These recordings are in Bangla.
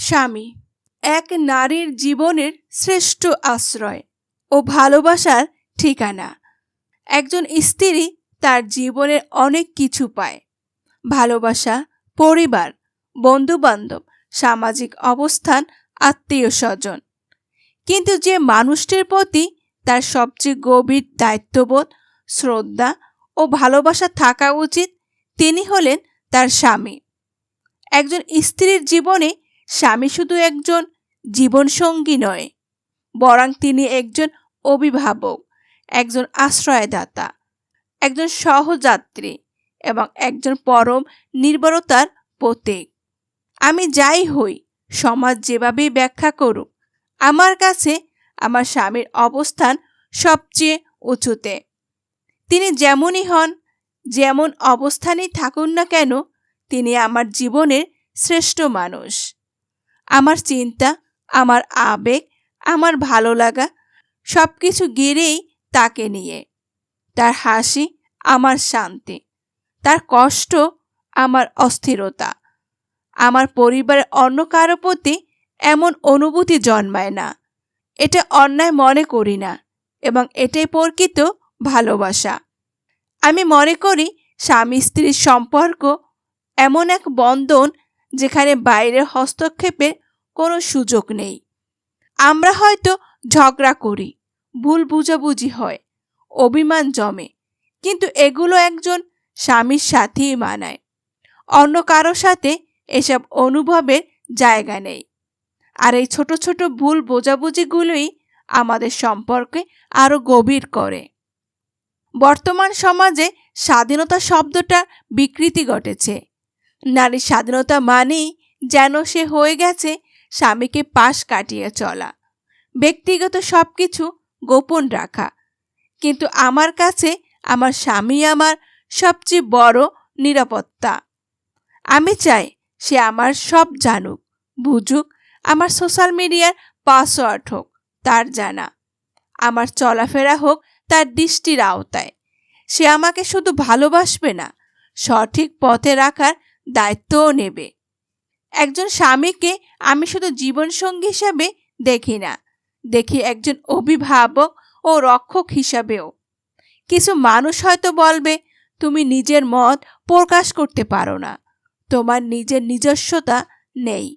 স্বামী এক নারীর জীবনের শ্রেষ্ঠ আশ্রয় ও ভালোবাসার ঠিকানা। একজন স্ত্রী তার জীবনের অনেক কিছু পায়, ভালোবাসা, পরিবার, বন্ধুবান্ধব, সামাজিক অবস্থান, আত্মীয় স্বজন। কিন্তু যে মানুষটির প্রতি তার সবচেয়ে গভীর দায়িত্ববোধ, শ্রদ্ধা ও ভালোবাসা থাকা উচিত, তিনি হলেন তার স্বামী। একজন স্ত্রীর জীবনে স্বামী শুধু একজন জীবনসঙ্গী নয়, বরং তিনি একজন অভিভাবক, একজন আশ্রয়দাতা, একজন সহযাত্রী এবং একজন পরম নির্ভরতার প্রতীক। আমি যাই হই, সমাজ যেভাবেই ব্যাখ্যা করুক, আমার কাছে আমার স্বামীর অবস্থান সবচেয়ে উঁচুতে। তিনি যেমনই হন, যেমন অবস্থানেই থাকুন না কেন, তিনি আমার জীবনের শ্রেষ্ঠ মানুষ। আমার চিন্তা, আমার আবেগ, আমার ভালো লাগা সবকিছু গেড়েই তাকে নিয়ে। তার হাসি আমার শান্তি, তার কষ্ট আমার অস্থিরতা। আমার পরিবারের অন্য কারো প্রতি এমন অনুভূতি জন্মায় না। এটা অন্যায় মনে করি না এবং এটাই প্রকৃত ভালোবাসা। আমি মনে করি স্বামী স্ত্রীর সম্পর্ক এমন এক বন্ধন যেখানে বাইরের হস্তক্ষেপের কোনো সুযোগ নেই। আমরা হয়তো ঝগড়া করি, ভুল বুঝাবুঝি হয়, অভিমান জমে, কিন্তু এগুলো একজন স্বামীর সাথেই মানায়। অন্য কারো সাথে এসব অনুভবের জায়গা নেই। আর এই ছোট ছোট ভুল বোঝাবুঝিগুলোই আমাদের সম্পর্কে আরো গভীর করে। বর্তমান সমাজে স্বাধীনতা শব্দটা বিকৃতি ঘটেছে। নারীর স্বাধীনতা মানেই যেন সে হয়ে গেছে স্বামীকে পাশ কাটিয়ে চলা, ব্যক্তিগত সবকিছু গোপন রাখা। কিন্তু আমার কাছে আমার স্বামী আমার সবচেয়ে বড় নিরাপত্তা। আমি চাই সে আমার সব জানুক, বুঝুক, আমার সোশ্যাল মিডিয়ার পাসওয়ার্ড হোক তার জানা, আমার চলাফেরা হোক তার দৃষ্টির আওতায়। সে আমাকে শুধু ভালোবাসবে না, সঠিক পথে রাখার দায়িত্বও নেবে। একজন স্বামীকে আমি শুধু জীবনসঙ্গী হিসাবে দেখি না, দেখি একজন অভিভাবক ও রক্ষক হিসাবেও। কিছু মানুষ হয়তো বলবে, তুমি নিজের মত প্রকাশ করতে পারো না, তোমার নিজের নিজস্বতা নেই।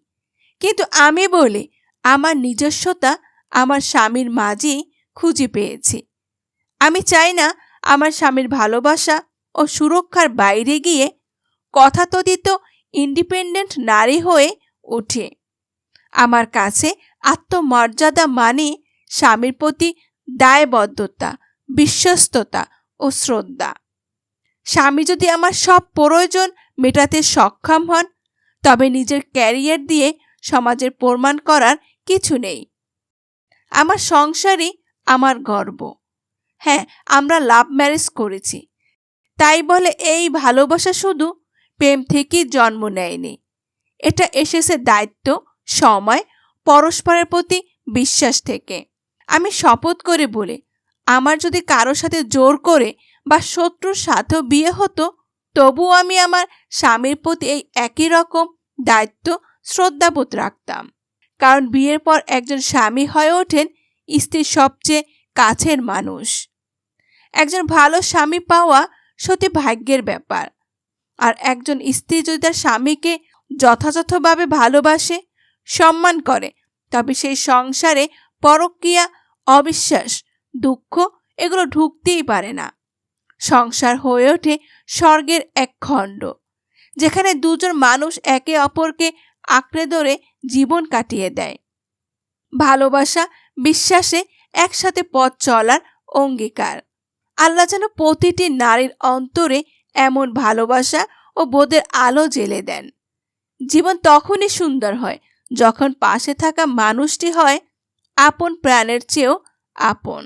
কিন্তু আমি বলি, আমার নিজস্বতা আমার স্বামীর মাঝেই খুঁজে পেয়েছি। আমি চাই না আমার স্বামীর ভালোবাসা ও সুরক্ষার বাইরে গিয়ে কথাতথিত ইন্ডিপেন্ডেন্ট নারী হয়ে ওঠে। আমার কাছে আত্মমর্যাদা মানে স্বামীর প্রতি দায়বদ্ধতা, বিশ্বস্ততা ও শ্রদ্ধা। স্বামী যদি আমার সব প্রয়োজন মেটাতে সক্ষম হন, তবে নিজের ক্যারিয়ার দিয়ে সমাজের প্রমাণ করার কিছু নেই। আমার সংসারই আমার গর্ব। হ্যাঁ, আমরা লাভ ম্যারেজ করেছি, তাই বলে এই ভালোবাসা শুধু প্রেম থেকেই জন্ম নেয়নি। এটা এসেছে দায়িত্ব, সময়, পরস্পরের প্রতি বিশ্বাস থেকে। আমি শপথ করে বলি, আমার যদি কারো সাথে জোর করে বা শত্রুর সাথেও বিয়ে হতো, তবুও আমি আমার স্বামীর প্রতি এই একই রকম দায়িত্ব, শ্রদ্ধাবোধ রাখতাম। কারণ বিয়ের পর একজন স্বামী হয়ে ওঠেন স্ত্রীর সবচেয়ে কাছের মানুষ। একজন ভালো স্বামী পাওয়া সত্যি ভাগ্যের ব্যাপার। আর একজন স্ত্রী যদি তার স্বামীকে যথাযথভাবে ভালোবাসে, সম্মান করে, তবে সেই সংসারে পরকীয়া, অবিশ্বাস, দুঃখ এগুলো ঢুকতেই পারে না। সংসার হয়ে ওঠে স্বর্গের এক খণ্ড, যেখানে দুজন মানুষ একে অপরকে আঁকড়ে ধরে জীবন কাটিয়ে দেয়। ভালোবাসা, বিশ্বাসে একসাথে পথ চলার অঙ্গীকার। আল্লাহ যেন প্রতিটি নারীর অন্তরে এমন ভালোবাসা ও বোধের আলো জ্বেলে দেন। জীবন তখনই সুন্দর হয় যখন পাশে থাকা মানুষটি হয় আপন প্রাণের চেয়েও আপন।